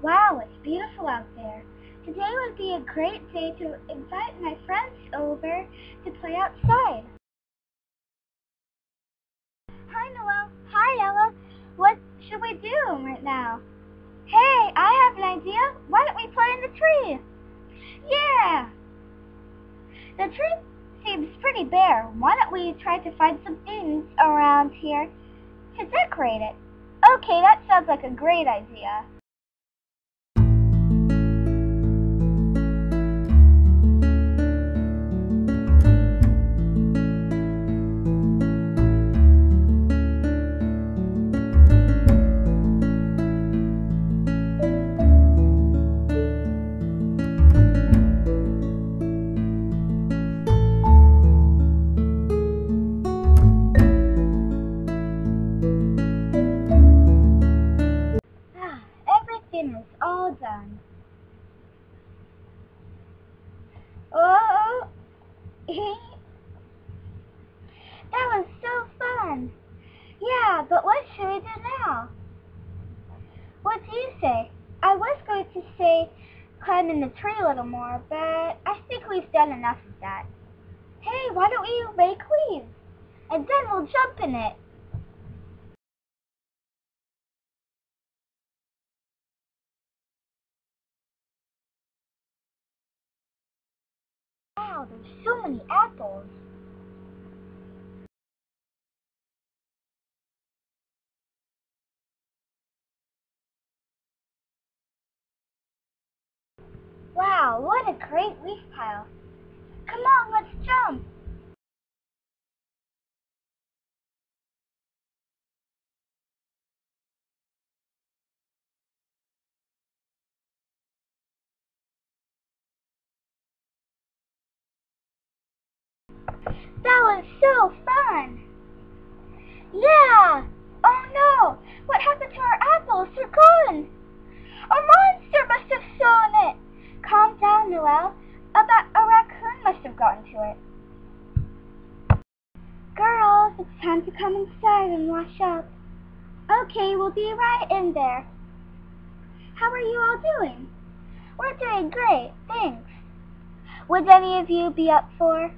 Wow, it's beautiful out there. Today would be a great day to invite my friends over to play outside. Hi, Noel. Hi, Ella. What should we do right now? Hey, I have an idea. Why don't we play in the tree? Yeah! The tree seems pretty bare. Why don't we try to find some things around here to decorate it? Okay, that sounds like a great idea. Everything is all done. Oh, that was so fun. Yeah, but what should we do now? What do you say? I was going to say climb in the tree a little more, but I think we've done enough of that. Hey, why don't we make leaves? And then we'll jump in it. Wow, there's so many apples. Wow, what a great leaf pile. Come on, let's jump. That was so fun. Yeah. Oh no, what happened to our apples? They're gone. A monster must have stolen it. Calm down, Noel. A raccoon must have gotten to it. Girls, it's time to come inside and wash up. Okay, we'll be right in there. How are you all doing? We're doing great, thanks. Would any of you be up for?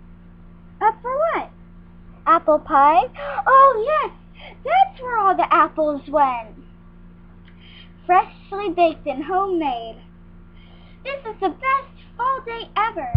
Up for what? Apple pie? Oh yes, that's where all the apples went. Freshly baked and homemade. This is the best fall day ever.